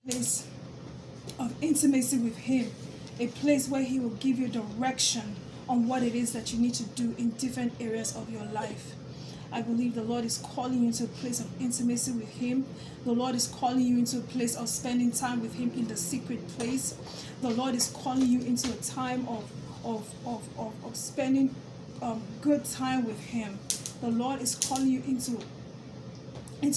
Place of intimacy with Him, a place where He will give you direction on what it is that you need to do in different areas of your life. I believe the Lord is calling you into a place of intimacy with Him. The Lord is calling you into a place of spending time with Him in the secret place. The Lord is calling you into a time of spending good time with Him. The Lord is calling you into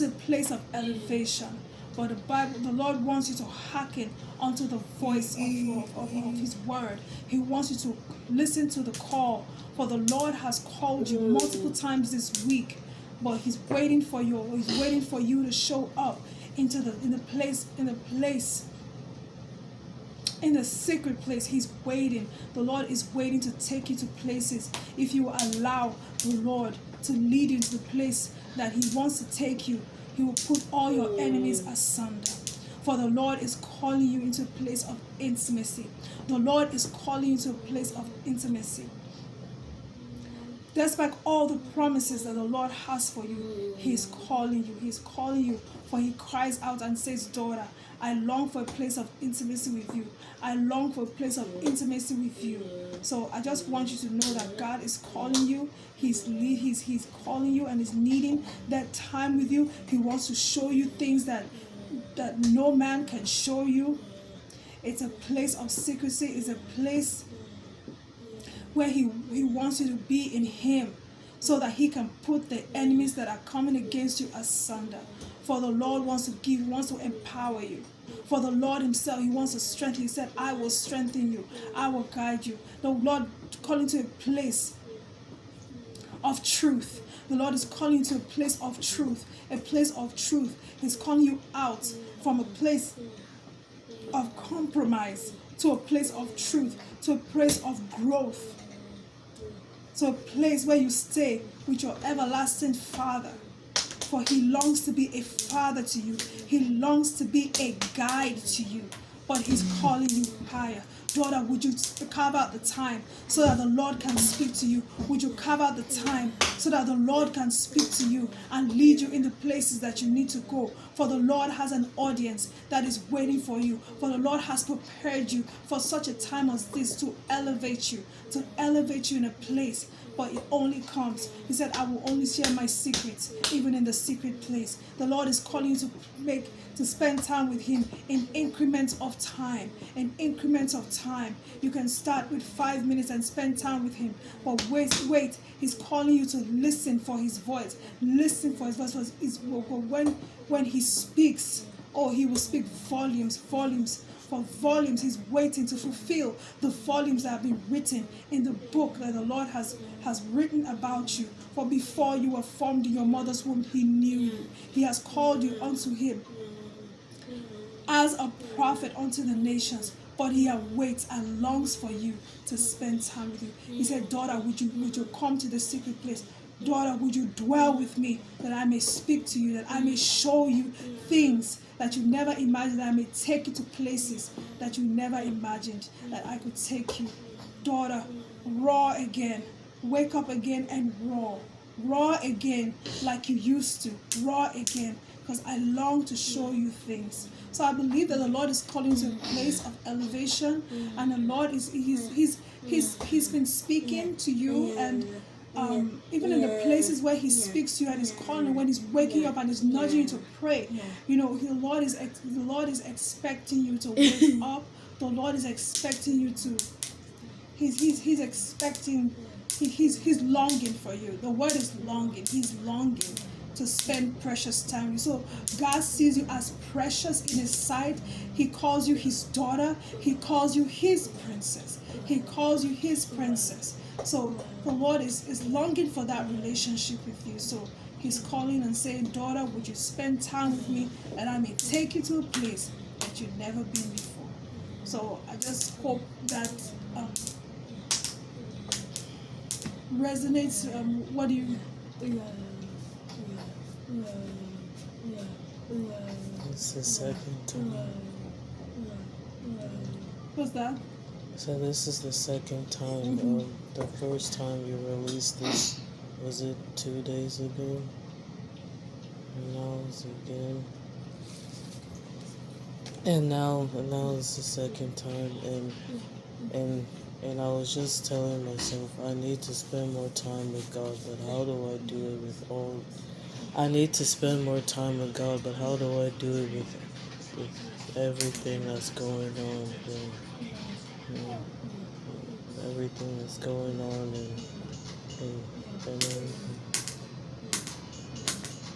a place of elevation. But the Lord wants you to hearken unto the voice of His word. He wants you to listen to the call. For the Lord has called you multiple times this week, but He's waiting for you. He's waiting for you to show up in the secret place. He's waiting. The Lord is waiting to take you to places. If you allow the Lord to lead you to the place that He wants to take you, He will put all your enemies asunder. For the Lord is calling you into a place of intimacy. The Lord is calling you to a place of intimacy. Despite all the promises that the Lord has for you, He is calling you. He is calling you. For He cries out and says, "Daughter, I long for a place of intimacy with you. I long for a place of intimacy with you." So I just want you to know that God is calling you. He's calling you and is needing that time with you. He wants to show you things that no man can show you. It's a place of secrecy. It's a place where he wants you to be in Him, so that He can put the enemies that are coming against you asunder. For the Lord wants to empower you. For the Lord Himself, He wants to strengthen you. He said, "I will strengthen you. I will guide you." The Lord calling to a place of truth. The Lord is calling you to a place of truth. A place of truth. He's calling you out from a place of compromise to a place of truth, to a place of growth, to a place where you stay with your everlasting Father. For He longs to be a father to you. He longs to be a guide to you. But He's calling you higher. Daughter, would you carve out the time so that the Lord can speak to you? Would you carve out the time so that the Lord can speak to you and lead you in the places that you need to go? For the Lord has an audience that is waiting for you. For the Lord has prepared you for such a time as this to elevate you in a place. But it only comes. He said, "I will only share my secrets, even in the secret place." The Lord is calling you to spend time with Him in increments of time. In increments of time. You can start with 5 minutes and spend time with Him. But wait. He's calling you to listen for His voice. Listen for His voice. When He speaks, He will speak volumes. For volumes. He's waiting to fulfill the volumes that have been written in the book that the Lord has written about you. For before you were formed in your mother's womb, He knew you. He has called you unto Him as a prophet unto the nations. But He awaits and longs for you to spend time with you. He said, "Daughter, would you come to the secret place? Daughter, would you dwell with me, that I may speak to you, that I may show you things that you never imagined, that I may take you to places that you never imagined that I could take you." Daughter, roar again. Wake up again and roar. Roar again like you used to. Roar again, because I long to show you things. So I believe that the Lord is calling to a place of elevation, and the Lord He's been speaking to you, and even in the places where He speaks to you and He's calling you, when He's waking you up and He's nudging you to pray, the Lord is expecting you to wake up. The Lord is expecting you to. He's expecting. He's longing for you. The word is longing. He's longing to spend precious time with you. So God sees you as precious in His sight. He calls you His daughter. He calls you His princess. He calls you His princess. So the Lord is longing for that relationship with you. So He's calling and saying, "Daughter, would you spend time with me, and I may take you to a place that you've never been before." So I just hope that resonates. What do you? It's the second time. What's that? So this is the second time. The first time you released this, was it 2 days ago? And now it's again. And now it's the second time, and and I was just telling myself I need to spend more time with God, but how do I do it with all? I need to spend more time with God, but how do I do it with everything that's going on, and everything that's going on, and everything.